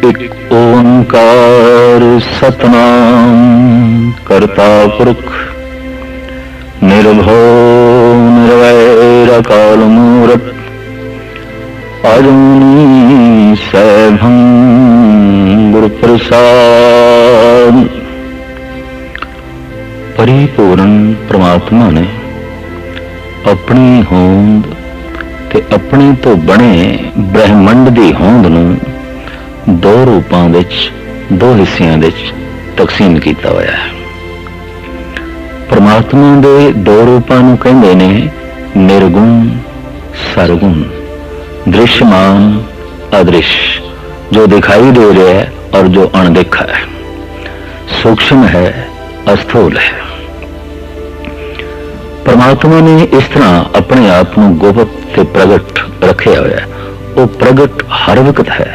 एक ओंकार सतनाम करता पुरख निर्भो निर्वैर काल मूरत अजूनी सैभं गुरु प्रसाद। परिपूर्ण परमात्मा ने अपनी होंद ते अपने तो बने ब्रह्मंड की होंद नूं दो रूपां विच दो हिस्सियां विच तकसीम किया होया है। परमात्मा दे दो रूपां नूं कहंदे ने निर्गुण सरगुण, दृश्यमान अदृश्य, जो दिखाई दे रहा है और जो अणदेखा है, सूक्ष्म है अस्थूल है। परमात्मा ने इस तरह अपने आप को गुप्त ते प्रगट रखे हुआ है। वो प्रगट हर वक्त है,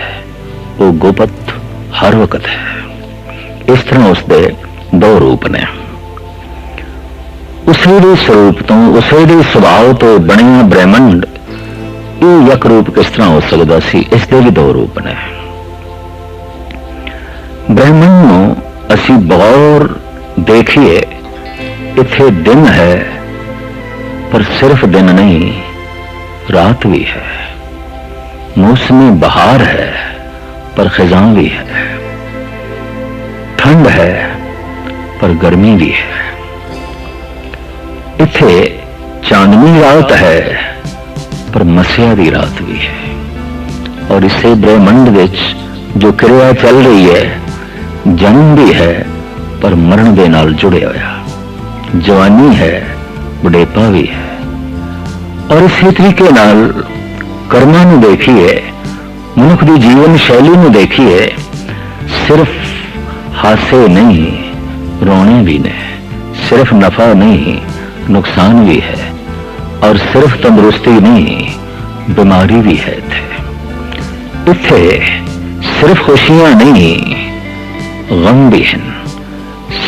वो गुप्त हर वक्त है। इस तरह उसके दो रूप ने। उसे दे स्वरूप तो उसे दे सुभाव तो बनिया ब्रह्मंड ये एक रूप किस तरह हो सकता सी? इसके भी दो रूप ने। ब्रह्मंड को असी गौर देखिए, इथे दिन है पर सिर्फ दिन नहीं, रात भी है। मौसमी बहार है पर खिजां भी है। ठंड है पर गर्मी भी है। इथे चांदनी रात है पर मसिया की रात भी है। और इसे ब्रह्मंड विच जो क्रिया चल रही है, जन्म भी है पर मरण के नाल जुड़े होया, जवानी है बुढ़ेपा भी है। और इसी तरीके नाल कर्मां नूं देखिए, मनुख की जीवन शैली नूं देखिए, सिर्फ हासे नहीं रोने भी ने, सिर्फ नफा नहीं नुकसान भी है, और सिर्फ तंदुरुस्ती नहीं बीमारी भी है। इत्थे सिर्फ खुशियां नहीं गम भी हैं,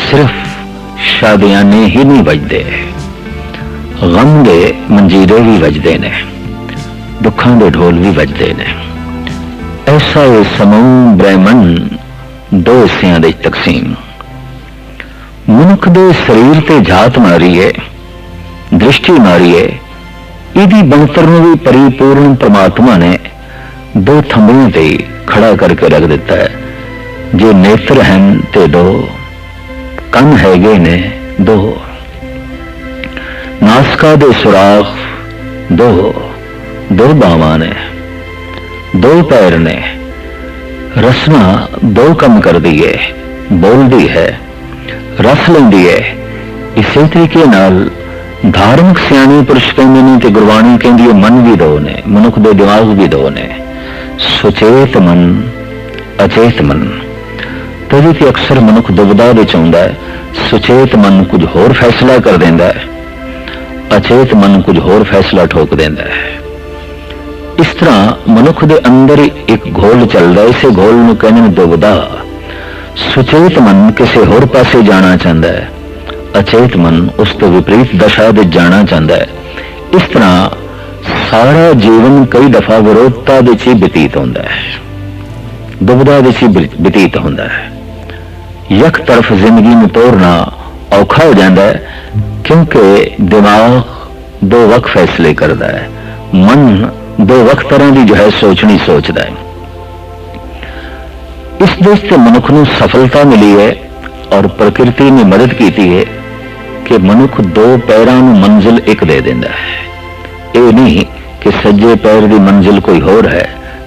सिर्फ शादियां ने ही नहीं बजते, गम दे मंजीरे भी बजते ने, दुखों के ढोल भी बजते ने। ऐसा ये समूह ब्रह्मंड दो हिस्सियां दी तकसीम। मनुख दे शरीर ते जात मारीए, दृष्टि मारीए, इहदी बनतर नूं भी परिपूर्ण परमात्मा ने दो थंबियां ते खड़ा करके रख दिता है। जे नेत्र हैं ते दो, कन हैगे ने दो, नासका दे सुराख दो, दो बावां ने, दो पैर ने, रसना दो कम कर दी है, बोलती है, रस लेंदी है। इसी तरीके नाल धार्मिक सियाने पुरुष कहते हैं कि गुरबाणी कहती है मन भी दो ने, मनुख दे दिमाग भी दो ने, सुचेत मन अचेत मन। तभी कि अक्सर मनुख दुविधा विच आउंदा है। सुचेत मन कुछ होर फैसला कर देंदा है, अचेत मन कुछ होर फैसला ठोक देंदा है। इस तरह मनुख दे अंदर एक घोल चलता है। इसे घोल नूं कहने ने दुविधा। सुचेत मन किसी होर पासे जाना चाहता है, अचेत मन उस तो विपरीत दशा दे जाना चाहता है। इस तरह सारा जीवन कई दफा विरोधता दे ही व्यतीत होता है, दुविधा दे ही व्यतीत होता है। यक तरफ जिंदगी में तोड़ना औखा हो जाता है, क्योंकि दिमाग दो वक्त फैसले करता है, मन दो वक्त तरह की जो है सोचनी सोचता है। इस देश से मनुख को सफलता मिली है और प्रकृति ने मदद की है कि मनुख दो पैरों में मंजिल एक दे देता है। ये नहीं कि सज्जे पैर की मंजिल कोई होर है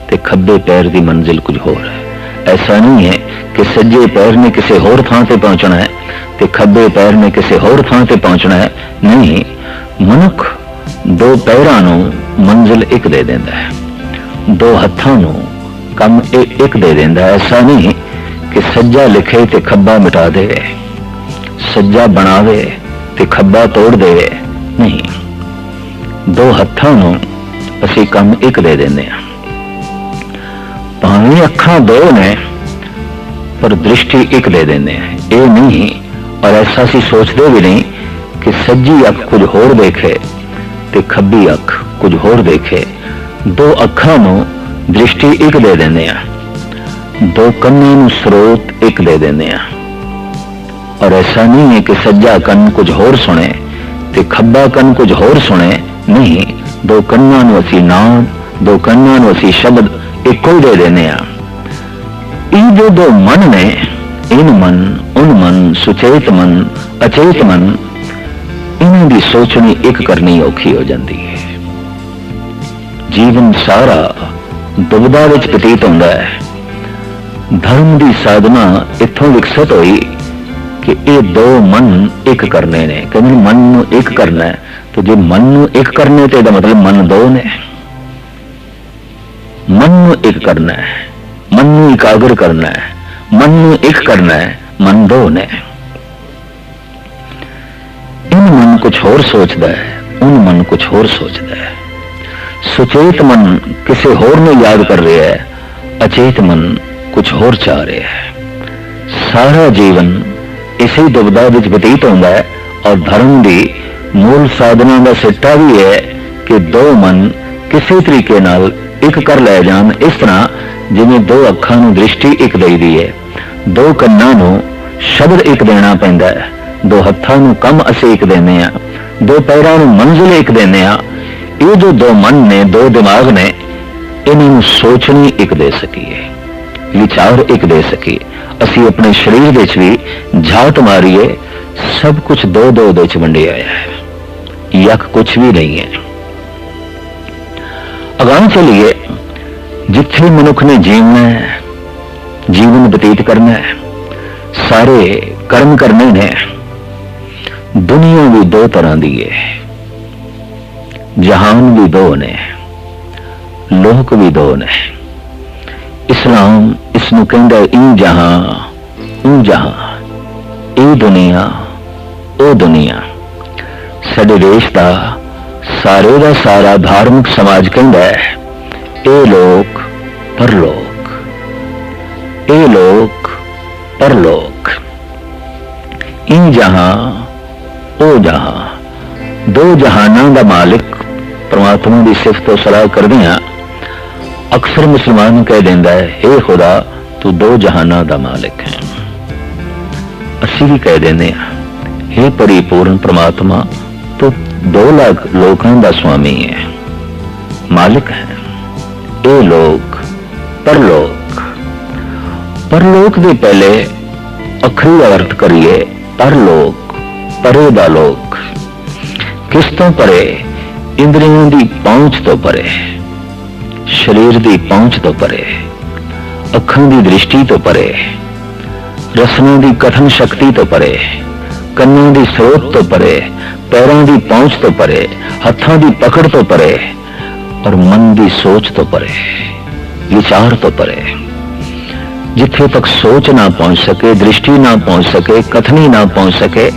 तो खब्बे पैर की मंजिल कुछ होर है। ऐसा नहीं है कि सज्जे पैर ने किसी होर थां ते पहुंचना है तो खब्बे पैर ने किसी होर थां ते पहुंचना है। नहीं, मनुख दो पैरों में मंजिल एक दे देता है, दो हत्थों में कम एक दे देता है। ऐसा नहीं कि सज्जा लिखे तो खब्बा मिटा दे, सज्जा बनावे तो खब्बा तोड़ दे। नहीं, दो हत्थों में असी कम एक दे देने। भावें अखां दो ने पर दृष्टि एक दे देने। ये नहीं, और ऐसा सी सोचते भी नहीं कि सज्जी अख कुछ होर देखे ते खब्बी अख कुछ होर देखे। दो अखां नूं दृष्टि एक दे देने। दो कन्नां नूं स्रोत एक दे देने आ। और ऐसा नहीं है कि सज्जा कन कुछ होर सुने ते खब्बा कन कुछ होर सुने, नहीं, दो कन्नां नूं असीं नाम, दो कन्नां नूं असीं शब्द इक्को ही दे देने आ। ये जो दो मन ने, इन मन, उन मन, सुचेत मन, अचेत मन, इन्हां दी सोचनी एक करनी औखी हो जाती है। जीवन सारा दुविधा विच बतीत होंदा है। धर्म की साधना इत्थों विकसित हुई कि ये दो मन एक करने ने, कहते मन नूं एक करना है। तो जो मन नूं एक करने तो इसका मतलब मन दो ने। मन नूं एक करना है, मन नूं एकाग्र करना है, मन नूं एक करना है, मन दो ने। इन मन कुछ होर सोचता है, उन मन कुछ होर सोचता है। सुचेत मन किसी होर ने याद कर रहा है, अचेत मन कुछ होर चाह रहा है। सारा जीवन इसी दुविधा विच बतीत होता है। और धर्म की मूल साधना का सिट्टा भी है कि दो मन किसी तरीके नाल एक कर ले जान। इस तरह जिवें दो अखां नूं दृष्टि एक दईदी है, दो कन्नां नूं शब्द एक देना पैंदा है, दो हत्थां नूं कम असीं एक देने आ, दो पैरां नूं मंजिल एक देने आ। ये जो दो मन ने, दो दिमाग ने, इन्हां नूं सोचनी एक दे सकीए, विचार एक दे सकीए। असी अपने शरीर विच भी झात मारीए, सब कुछ दो दो दे च वंडिया है, यक कुछ भी नहीं है। अगां चलिए, जिथे मनुख ने जीवना है, जीवन बतीत करना है, सारे कर्म करने ने। दुनिया भी दो तरह की है, जहान भी दो ने, लोक भी दो ने। इस्लाम इसनूं कहंदा ई जहां, ऊ जहां, ए दुनिया, ओ दुनिया। साडे देश का सारे का सारा धार्मिक समाज कहंदा है ए लोक परलोक, ए लोक परलोक, ई जहां, ओ जहां। दो जहानां दा मालिक परमात्मा की सिफत और सलाह करदियां अक्सर मुसलमान कह देंदा है, हे खुदा तू दो जहाना दा मालिक है। असी भी कह देने, हे परिपूर्ण परमात्मा तू 2 लाख लोकां दा स्वामी है, मालिक है। ए लोक परलोक, परलोक दे पहले अखरी अर्थ करिए परलोक, परे दा लोक। किस तो परे? इंद्रियों की पहुंच तो परे, शरीर की पहुंच तो परे, अखां की दृष्टि तो परे, रसना की कथन शक्ति तो परे, कन्नां की स्रोत तो परे, पैरों की पहुंच तो परे, हत्थों की पकड़ तो परे, और मन की सोच तो परे, विचार तो परे। जिथे तक सोच ना पहुंच सके, दृष्टि ना पहुंच सके, कथनी ना पहुंच सके,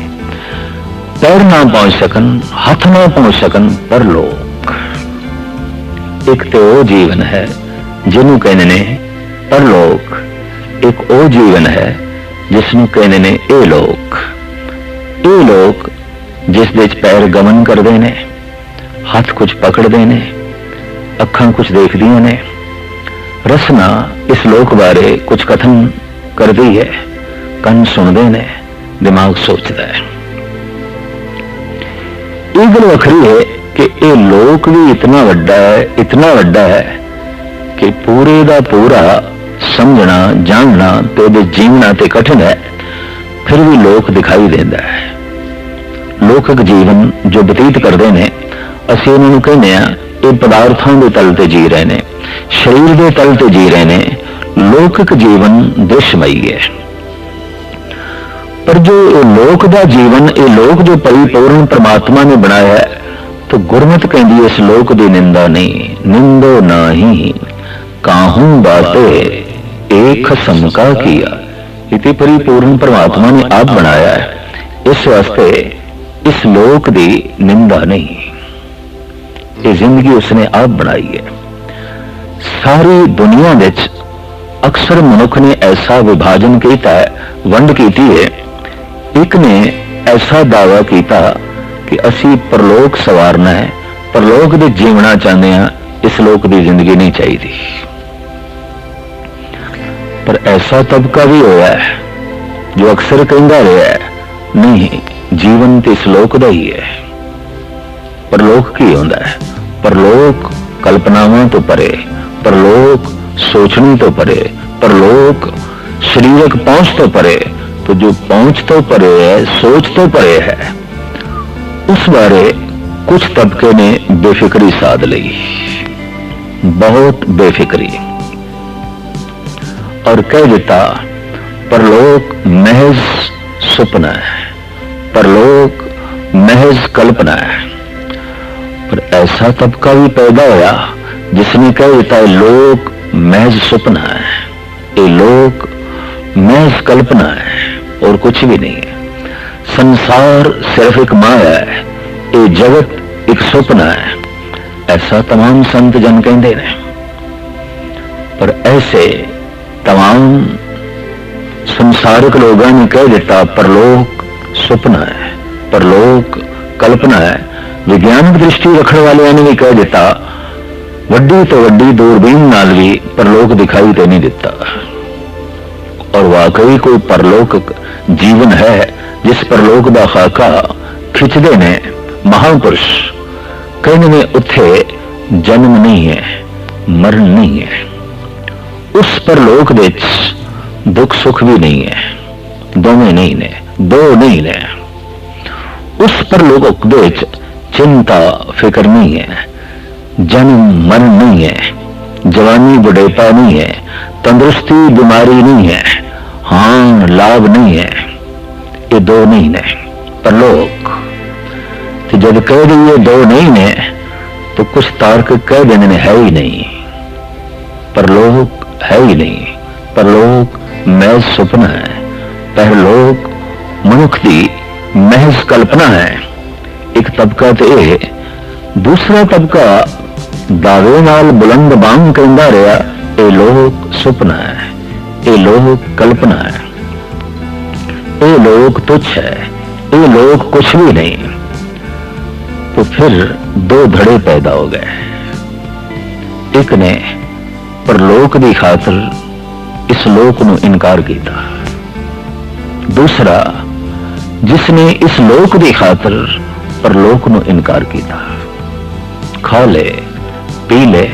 पैर ना पहुंच सकन, हाथ ना पहुंच सकन, परलोक। एक तो वो जीवन है जिन्हों कहने ने परलोक, एक वो जीवन है जिसनों कहने ने ए लोक। ए लोक जिस दे पैर गमन करते ने, हाथ कुछ पकड़ते ने, अखां कुछ देखदियां ने, रसना इस लोक बारे कुछ कथन करती है, कन सुनते ने, दिमाग सोचता है। ये गल वखरी है कि ये लोक भी इतना वड्डा है, इतना वड्डा है कि पूरे का पूरा समझना, जानना तो जीवना ते कठिन है। फिर भी लोक दिखाई देता है। लोकक जीवन जो बतीत करते हैं, असीं उन्होंने कहने ये पदार्थों के तल ते जी रहे हैं, शरीर के तल ते जी रहे हैं। लोकक जीवन दृश्यमयी है, पर जो लोक का जीवन, ये लोक जो परिपूर्ण परमात्मा ने बनाया है, तो गुरमत कहती इस लोक की निंदा नहीं, निंदो नाही काहू बाते एक खसम का किया। इति परिपूर्ण परमात्मा ने आप बनाया है, इस वास्ते इस लोक की निंदा नहीं। ये जिंदगी उसने आप बनाई है। सारी दुनिया में अक्सर मनुख ने ऐसा विभाजन किया है, वंड की है। एक ने ऐसा दावा किया कि असी परलोक सवारना है, परलोक दे जीवना चाहते हैं, इस लोक की जिंदगी नहीं चाहिए। पर ऐसा तबका भी होया है जो अक्सर कहता रहा है, नहीं जीवन तो इस लोक का ही है। परलोक की होता है? परलोक कल्पनावां तो परे, परलोक सोचने तो परे, परलोक शरीरक पहुंच तो परे। तो जो पहुंच तो परे है, सोच तो परे है, उस बारे कुछ तबके ने बेफिक्री साध ली, बहुत बेफिक्री, और कह देता परलोक महज सुपना है, परलोक महज कल्पना है। पर ऐसा तबका भी पैदा होया जिसने कह देता है लोक महज सुपना है, ये लोक महज कल्पना है और कुछ भी नहीं है। संसार सिर्फ एक माया है, ये जगत एक सुपना है। ऐसा तमाम संत जन कहते हैं। पर ऐसे तमाम संसारिक लोगों ने कह देता परलोक सुपना है, परलोक कल्पना है। विज्ञानिक दृष्टि रखने वाले ने भी कह देता वड्डी तो वड्डी दूरबीन नाल भी परलोक दिखाई तो नहीं देता। और वाकई कोई परलोक जीवन है जिस परलोक का खाका खिंचते ने महापुरुष, कहने में उत्थे जन्म नहीं है, मरण नहीं है। उस परलोक दे दुख सुख भी नहीं है, दोवें नहीं ने, दो नहीं ने। उस परलोक दे चिंता फिक्र नहीं है, जन्म मरण नहीं है, जवानी बुढ़ेपा नहीं है, तंदुरुस्ती बीमारी नहीं है, हां लाभ नहीं है, ये दो नहीं ने परलोक। तो जब कह रही है दो नहीं ने तो कुछ तार्क कह देने ने है ही नहीं, परलोक है ही नहीं। परलोक महज सुपना है, परलोक मनुख की महज कल्पना है। एक तबका तो यह, दूसरा तबका दावे नाल बुलंद बांग कहता रहा ये लोक सुपना है, ये लोक कल्पना है, ये लोक तुच्छ है, ये लोक कुछ भी नहीं। तो फिर दो धड़े पैदा हो गए। एक ने परलोक की खातर इस लोक ਨੂੰ इनकार किया, दूसरा जिसने इस लोक की खातर परलोक ਨੂੰ इनकार किया। खा ले पी ले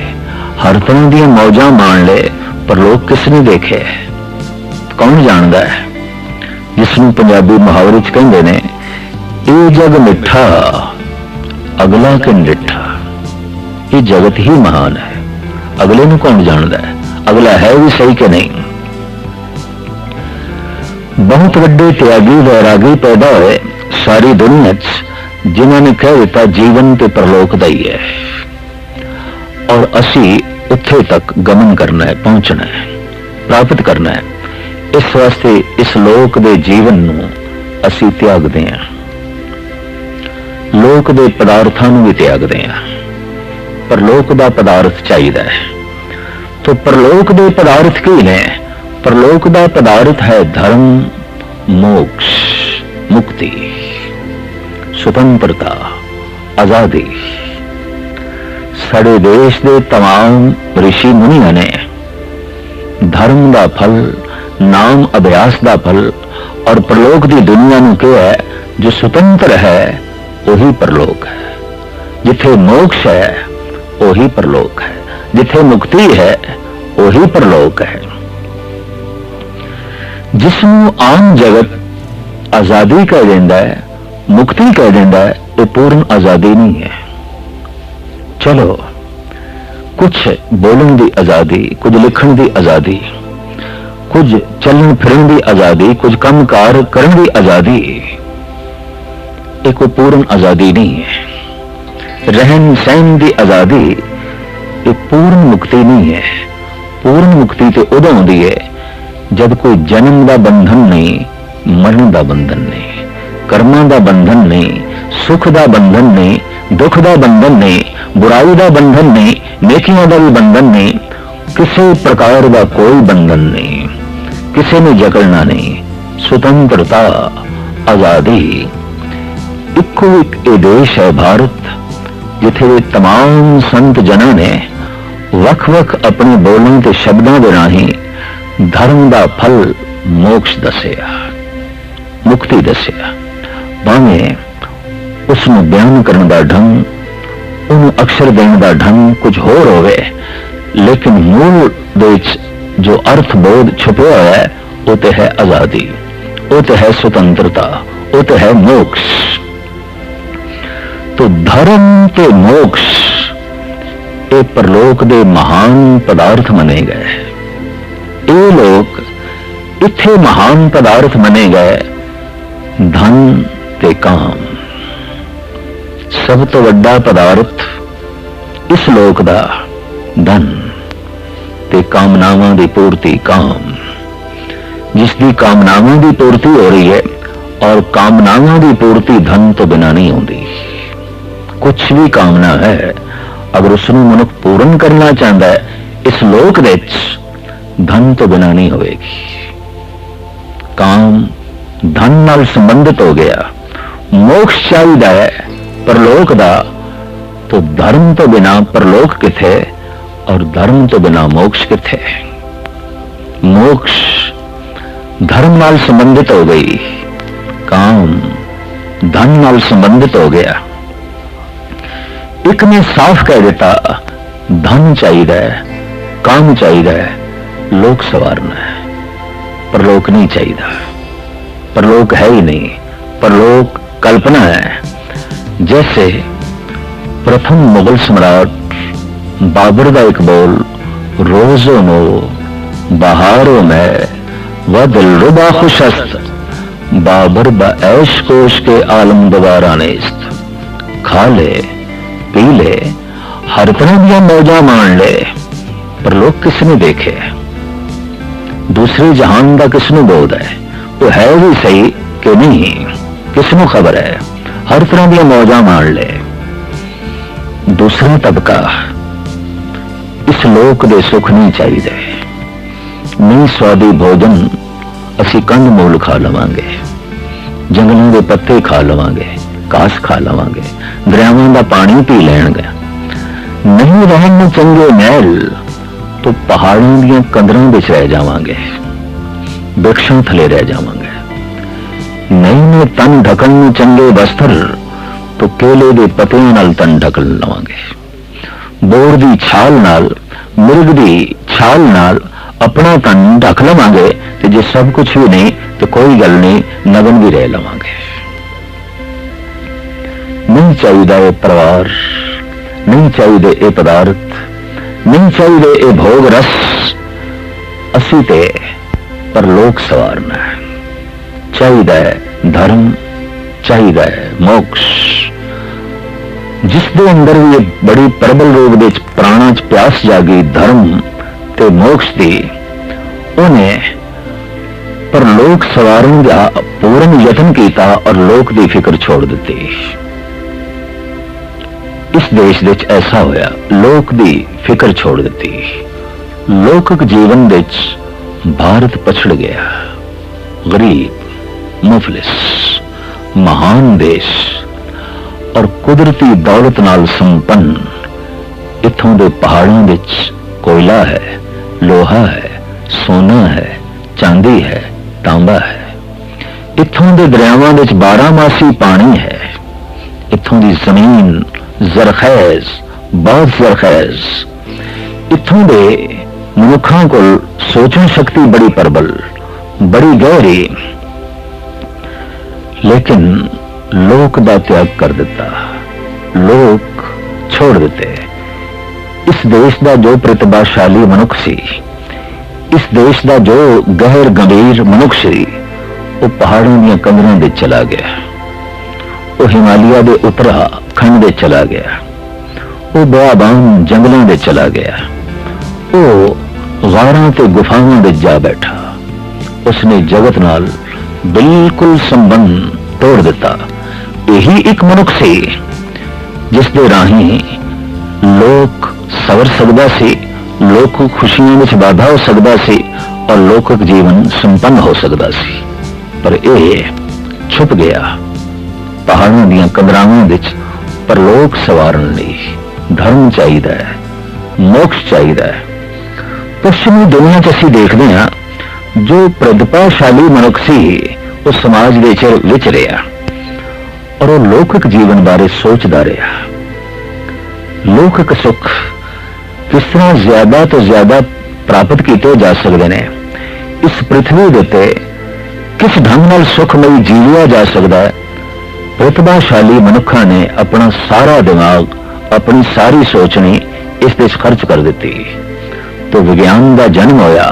हर तरह दी मौजा मान ले, परलोक किसने देखे? कौन जानता है? जिसनों पंजाबी मुहावरे च कहंदे ने ये जग मिठा अगला कि निठा। ये जगत ही महान है, अगले ਨੂੰ कौन जानता है? अगला है भी सही कि नहीं? बहुत वड्डे त्यागी वैरागी पैदा हुए सारी दुनिया च, जिन्होंने कह दिता जीवन ते परलोक दा ही है और असी उत्थे तक गमन करना है, पहुंचना है, प्राप्त करना है। इस वास्ते इस लोक दे जीवन नूं असी त्यागदे हैं, लोक दे पदार्थां नूं भी त्यागदे हैं। परलोक दा पदार्थ चाहिदा है। तो परलोक दे पदार्थ की ने? परलोक दा पदार्थ है धर्म, मोक्ष, मुक्ति, स्वतंत्रता, आजादी। साडे देश दे तमाम ऋषि मुनियां ने धर्म दा फल, नाम अभ्यास दा फल और परलोक दी दुनिया नूं कहा है जो स्वतंत्र है वही परलोक है, जिथे मोक्ष है वही परलोक है, जिथे मुक्ति है वही परलोक है। जिसनों आम जगत आजादी कह देंदा है, मुक्ति कह देंदा है, ये पूर्ण आजादी नहीं है। चलो कुछ बोलने की आजादी, कुछ लिखण की आजादी, कुछ चलन फिरन की आजादी, कुछ कामकार करने की आजादी, ये कोई पूर्ण आजादी नहीं है। रहन सहन की आजादी ये पूर्ण मुक्ति नहीं है। पूर्ण मुक्ति तो उदों होती है जब कोई जन्म का बंधन नहीं, मरण का बंधन नहीं, कर्मां का बंधन नहीं, सुख का बंधन नहीं, दुख का बंधन नहीं, बुराई का बंधन नहीं, नेकियों का भी बंधन नहीं, किसी प्रकार का कोई बंधन नहीं, किसी ने जकड़ना नहीं, स्वतंत्रता, आजादी। इको एक ये देश है भारत, जिथे तमाम संत जना ने वख-वख अपने बोलने के शब्दों के राही धर्म का फल मोक्ष दसिया, मुक्ति दसिया। भावें उसनूं बयान करने का ढंग, उन्होंने अक्षर देने का ढंग कुछ होर होवे, लेकिन मूल दे विच जो अर्थ बोध छुपया हुआ है वो तो है आजादी, वो तो है स्वतंत्रता, वो तो है मोक्ष। तो धर्म ते मोक्ष ये परलोक दे महान पदार्थ मने गए। ये लोग इत्थे महान पदार्थ मने गए, धन ते काम। सब तो वड्डा पदार्थ इस लोक दा धन ते कामनावां दी पूर्ति, काम। जिसकी कामनावां दी पूर्ति हो रही है, और कामनावां दी पूर्ति धन तो बिना नहीं होती। कुछ भी कामना है, अगर उसनूं मनुख पूर्ण करना चाहता है इस लोक दे विच, धन तो बिना नहीं होएगी। काम धन नाल संबंधित हो गया। मोक्ष चाहिदा है परलोक दा, तो धर्म तो बिना परलोक किथे, और धर्म तो बिना मोक्ष किथे। मोक्ष धर्म नाल संबंधित हो गई, काम धन नाल संबंधित हो गया। एक ने साफ कह देता धन चाहिए, काम चाहिए, लोक सवारना है, परलोक नहीं चाहिए। परलोक है ही नहीं, परलोक कल्पना है। जैसे प्रथम मुगल सम्राट बाबर का एक बोल, रोजो नो बहारों में वह दिलरुबा खुशस्त, बाबर बऐश कोश के आलम दोबारा नेस्त। खा ले पी ले, हर तरह दिया मौजा मान ले, पर लोग किसने देखे? दूसरे जहान का किसने बोध है? वो है भी सही कि नहीं, किसने खबर है? हर तरह दिया मौजा मान ले। दूसरा तबका इस लोक दे सुख नहीं चाहिए। नहीं स्वादी भोजन असी कंद मूल खा लवांगे, जंगलों के पत्ते खा लवांगे, घास खा लवांगे, दरियावां का पानी पी लेंगे। नहीं रहन चंगे महल तो पहाड़ों दियां कंदरां विच रह जावांगे, वृक्षां थले रह जावांगे। नहीं ने तन ढकन में चंगे वस्त्र तो केले दे पत्तियां नाल तन ढक लवांगे। बोर दी छाल नाल, मिर्ग दी छाल नाल अपना तन ढक लवांगे। ते जे सब कुछ भी नहीं तो कोई गल नहीं, नगन भी रह लवांगे। नहीं चाहिए ये परिवार, नहीं चाहिए ये पदार्थ, नहीं चाहिए ये भोग रस। असी ते परलोक सवारना है। चाहिए धर्म, चाहिए मोक्ष। जिसके अंदर भी बड़ी प्रबल रूप दे प्राणा च प्यास जागी धर्म ते मोक्ष दी, उन्हें परलोक सवारन का पूर्ण यत्न किया और लोक की फिक्र छोड़ दी। इस देश विच ऐसा होया, लोक की फिक्र छोड़ दी। लोकक जीवन विच भारत पछड़ गया। गरीब, मुफलिस, महान देश और कुदरती दौलत नाल संपन्न। इथों दे पहाड़ों विच कोयला है, लोहा है, सोना है, चांदी है, तांबा है। इथों दे दरियावां विच 12 मासी पानी है। इथों दी जमीन जरखैज, बहुत जरखैज। इथों दे मनुखां कोल सोचण शक्ति बड़ी प्रबल, बड़ी गहरी, लेकिन लोक दा त्याग कर दिता, लोक छोड़ दिते। इस देश का जो प्रतिभाशाली मनुख सी, इस देश का जो गहर गंभीर मनुख सी, वो पहाड़ों दी कंदरां विच चला गया। वो हिमालय के उत्तरा खंड में चला गया। वो बियाबान जंगलों में चला गया। वो गारां ते गुफावां विच जा बैठा। उसने जगत नाल बिल्कुल संबंध तोड़ दिता। यही एक मनुख सी जिसके राही लोक सवर सकदा सी, लोक खुशियों में वाधा हो सकता सी और लोकक जीवन संपन्न हो सकता सी। पर यह छुप गया पहाड़ों दियां कंदरावां विच। परलोक सवारन लई धर्म चाहिए, मोक्ष चाहिए। पश्चिमी दुनिया च असीं देखते हैं जो प्रतिभाशाली मनुख सी वो समाज दे विच रहा और वो लौकिक जीवन बारे सोचता रहा। लौकिक सुख किस तरह ज्यादा तो ज्यादा प्राप्त किए जा सकते हैं, इस पृथ्वी के उत्ते किस ढंग नाल सुखमई जीविया जा सकता है। प्रतिभाशाली मनुखा ने अपना सारा दिमाग, अपनी सारी सोचनी इस देश खर्च कर दी तो विज्ञान का जन्म होया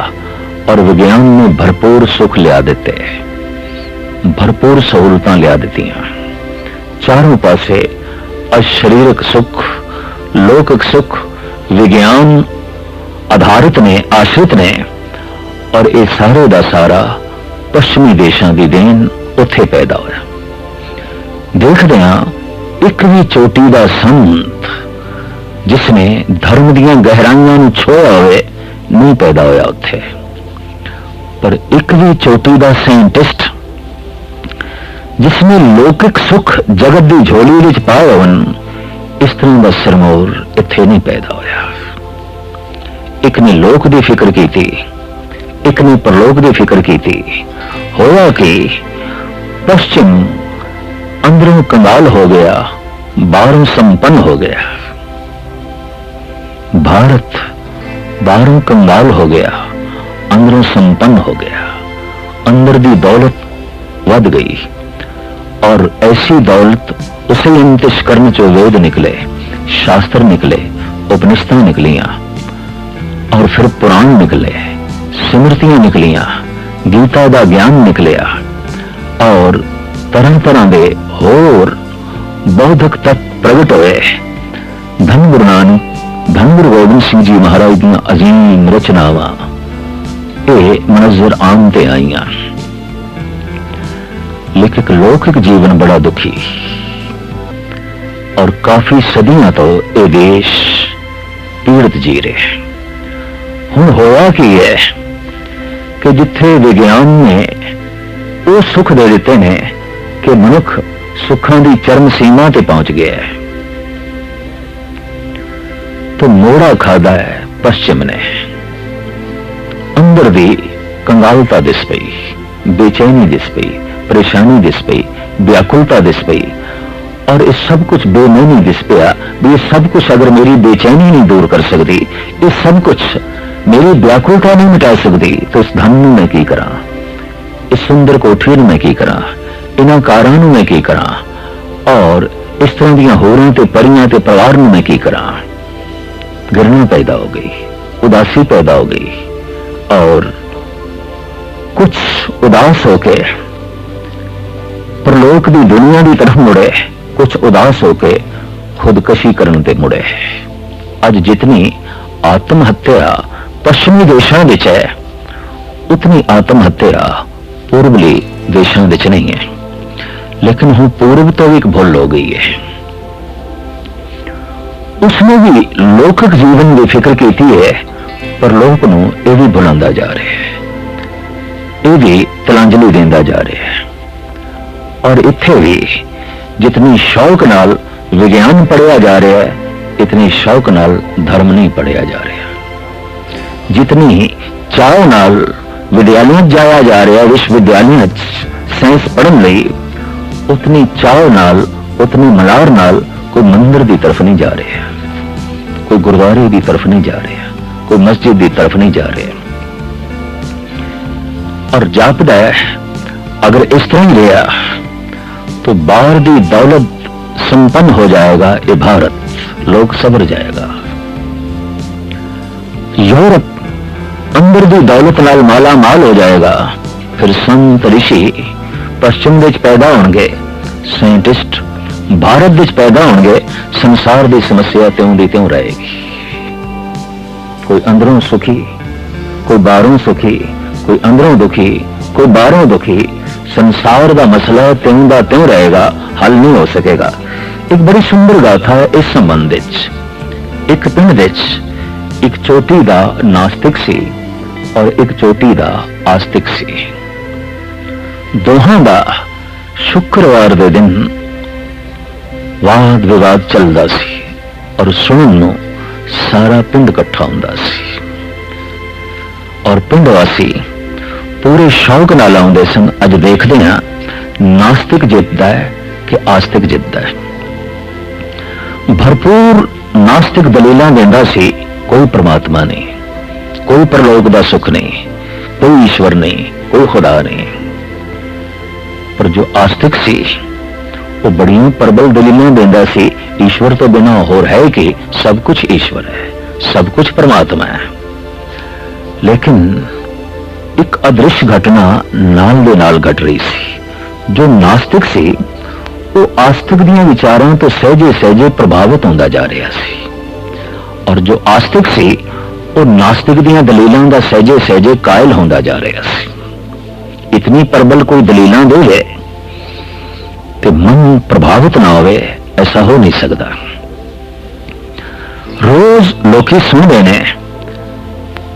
और विज्ञान ने भरपूर सुख लिया दिते, भरपूर सहूलतां लिया दित्तियां। चारों पासे अशरीरक सुख, लौकिक सुख विज्ञान आधारित ने, आश्रित ने, और ये सारे का सारा पश्चिमी देशों की देन उत्थे पैदा होया। देखते हैं एक भी चोटी का संत जिसने धर्म दियां गहराइयां नूं छोया होवे नहीं पैदा होया उत्थे, पर एक भी चोटी का साइंटिस्ट जिसने लौकिक सुख जगत की झोली विच पाए होवन, इस तरह का सरमोर इत्थे नहीं पैदा होया। एक ने लोक की फिक्र की थी, एक ने परलोक की फिक्र की थी। होया कि पश्चिम अंदरों कंगाल हो गया, बाहरों संपन्न हो गया। भारत बाहरों कंगाल हो गया, अंदरों संपन्न हो गया। अंदर की दौलत वध गई और ऐसी दौलत उसे इंतश करने चो वेद निकले, शास्त्र निकले, उपनिषदां निकलियां और फिर पुराण निकले, स्मृतियां निकलियां, गीता का ज्ञान निकलिया और तरह तरह के होर बौद्धिक तत्व प्रगट हुए। धन गुरु नानक, धन गुरु गोबिंद सिंह जी महाराज दी अजीम रचनावां ये मनजर आम ते आईयां। लेकिन लौकिक जीवन बड़ा दुखी और काफी सदियां तो ये देश पीड़ित जी रहे। हुण होया की है कि जिथे विज्ञान ने वो सुख दे दिते ने कि मनुख सुखां की चरम सीमा ते पहुंच गया है, तो मोड़ा खादा है पश्चिम ने। अंदर भी कंगालता दिस पई, बेचैनी दिस पई, परेशानी दिस पई, व्याकुलता दिस पई और ये सब कुछ बेमैनी दिस पिया भी ये सब कुछ अगर मेरी बेचैनी नहीं दूर कर सकती, ये सब कुछ मेरी व्याकुलता नहीं मिटा सकती, तो इस धन नूं मैं की करा, इस सुंदर कोठी नूं मैं की करा, इन्हां कारां नूं मैं की करा और इस तरह दीयां होरां ते परियां ते परिवार नूं मैं की करा। घृणा पैदा हो गई, उदासी पैदा हो गई और कुछ उदास होके परलोक की दुनिया की तरफ मुड़े, कुछ उदास होके खुदकशी करने ते मुड़े। अज जितनी आत्महत्या पश्चिमी देशों विच है, उतनी आत्महत्या पूर्वली देशों विच नहीं है। लेकिन हुण पूर्व तो भी एक भुल हो गई है। उसने भी लौकिक जीवन की फिक्र की है, पर लोक नूं यह भी भुलांदा जा रहा है, यह भी तिलांजलि देंदा जा रहा है। और इत्थे भी जितनी शौक नाल विज्ञान पढ़िया जा रहा है, इतनी शौक नाल धर्म नहीं पढ़िया जा रहा। जितनी चाव नाल विद्यालयों जाया जा रहा है, विश्वविद्यालयों साइंस पढ़ने लई, उतनी चाव नाल, उतनी मलार नाल कोई मंदिर की तरफ नहीं जा रहा, कोई गुरुद्वारे की तरफ नहीं जा रहा, कोई मस्जिद की तरफ नहीं जा रहा। और जापदा है अगर इस तरह ही रहा तो बाहर की दौलत संपन्न हो जाएगा ये भारत, लोग सवर जाएगा। यूरोप अंदर की दौलत नाल माला माल हो जाएगा, फिर संत ऋषि पश्चिम विच पैदा होंगे, साइंटिस्ट भारत विच पैदा होंगे, संसार की समस्या त्यों दी त्यों रहेगी। कोई अंदरों सुखी, कोई बाहरों सुखी, कोई अंदरों दुखी, कोई बाहरों दुखी। संसार का मसला त्यों दा त्यों रहेगा, हल नहीं हो सकेगा। एक बड़ी सुंदर गाथा है इस संबंध विच। एक पिंड विच एक चोटी दा नास्तिक सी और एक चोटी दा आस्तिक सी। दोहां दा शुक्रवार दे दिन वाद विवाद चलदा सी और सुनन नूं सारा पिंड इकट्ठा हुंदा सी और पिंड वासी पूरे शौक नाल आउंदे सन। अज देखते हैं नास्तिक जितदा है कि आस्तिक जितदा है। भरपूर नास्तिक दलीलां देंदा सी, कोई परमात्मा नहीं, कोई परलोक दा सुख नहीं, कोई ईश्वर नहीं, कोई खुदा नहीं। पर जो आस्तिक सी वो बड़ियां प्रबल दलीलां देंदा सी, ईश्वर तो बिना होर है कि सब कुछ ईश्वर है, सब कुछ परमात्मा है। लेकिन एक अदृश्य घटना नाल दे नाल घट रही सी। जो नास्तिक सी वो आस्तिक दियां विचारां तो सहजे सहजे प्रभावित होंदा जा रहा सी, और जो आस्तिक सी वो नास्तिक दियां दलीलां दा सहजे सहजे कायल होंदा जा रहा सी। इतनी प्रबल कोई दलीलां दे कि मन प्रभावित ना होवे, ऐसा हो नहीं सकता। रोज लोकी सुनते ने,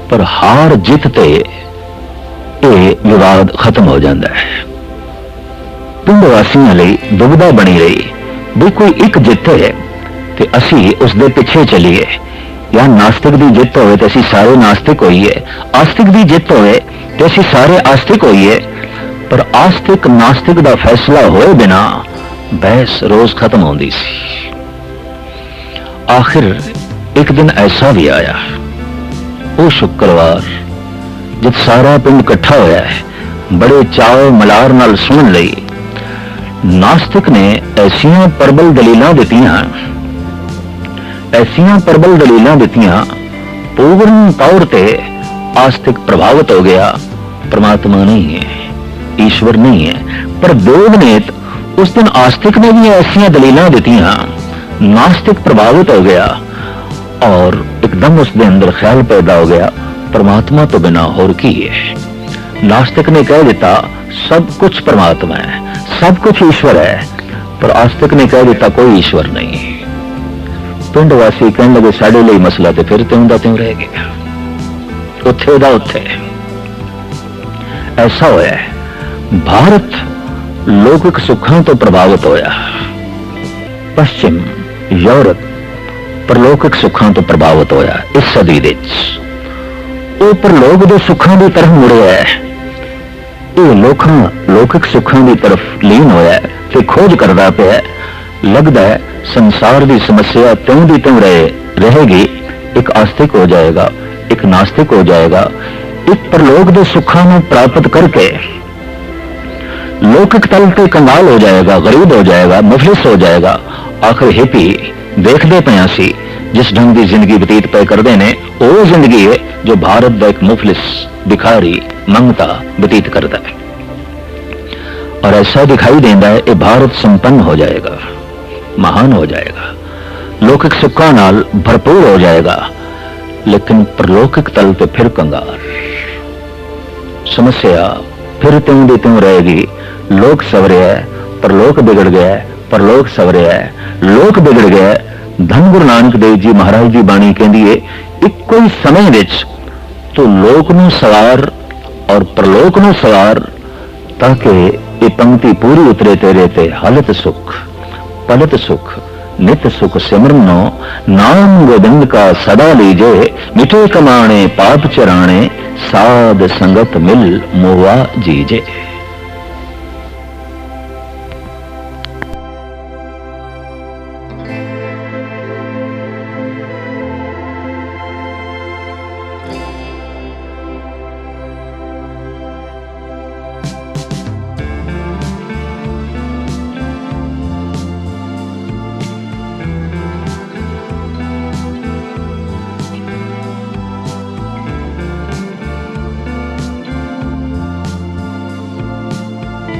पर हार जित ते विवाद खत्म हो जाता है। पिंड वासियों लई दुविधा बनी रही भी कोई एक जिते तो असी उसके पिछे चलीए, या नास्तिक की जित होवे तो असी सारे नास्तिक होइए, आस्तिक की जित होवे तो असी सारे आस्तिक होइए। पर आस्तिक नास्तिक का फैसला होए बिना बहस रोज खत्म होती सी। आखिर एक दिन ऐसा भी आया, वो शुक्रवार जब सारा पिंड इकट्ठा होया है, बड़े चाव मलार नाल सुन लई। नास्तिक ने ऐसियां प्रबल दलीलां दित्तियां, ऐसियां प्रबल दलीलां दित्तियां, पूर्ण तौर ते आस्तिक प्रभावित हो गया। परमात्मा नहीं है, ईश्वर नहीं है। पर बेवनेत उस दिन आस्तिक ने भी ऐसियां दलीलां दित्तियां, नास्तिक प्रभावित हो गया, और एकदम उसके अंदर ख्याल पैदा हो गया, परमात्मा तो बिना और की है। नास्तिक ने कह दिता सब कुछ परमात्मा है, सब कुछ ईश्वर है, पर आस्तिक ने कह दिता कोई ईश्वर नहीं। पिंड वासी कहने लगे साढ़े लिए मसला तो फिर त्यों दा त्यों रह गया, उत्थे दा उत्थे। ऐसा होया भारत लौकिक सुखां तो प्रभावित होया, पश्चिम यूरोप परलौकिक सुखां तो प्रभावित होया। इस सदी दे वो परलोक दे सुखां की तरफ मुड़िया है, ये लौकिक सुखां की तरफ लीन होया ते खोज करता पिया। लगता है संसार की समस्या त्यों दी त्यों रहेगी, एक आस्तिक हो जाएगा, एक नास्तिक हो जाएगा, एक परलोक दे सुखां नूं प्राप्त करके लौकिक तल पे कंगाल हो जाएगा, गरीब हो जाएगा, मुफलिस हो जाएगा। आखिर हिपी देखते पे सी जिस ढंग की जिंदगी बतीत पे करते हैं, वो जिंदगी है जो भारत का एक मुफलिस भिखारी मंगता बतीत करता है। और ऐसा दिखाई देता है ये भारत संपन्न हो जाएगा, महान हो जाएगा, लौकिक सुखों नाल भरपूर हो जाएगा, लेकिन परलौकिक तल पे फिर कंगाल। समस्या फिर त्यों दी त्यों रहेगी। लोक सवरे है, परलोक बिगड़ गया है, परलोक सवरे है, लोक बिगड़ गया है। धन गुरु नानक देव जी महाराज जी बाणी कहती है, इक्को ही समय विच तो लोक नूं सवार और परलोक नूं सवार, ताकि ये पंक्ति पूरी उतरे तेरे ते हालत सुख पलत सुख नित सुख सिमरनो नाम गोविंद का सदा लीजे, मिठे कमाणे पाप चराणे साध संगत मिल मोवा जीजे।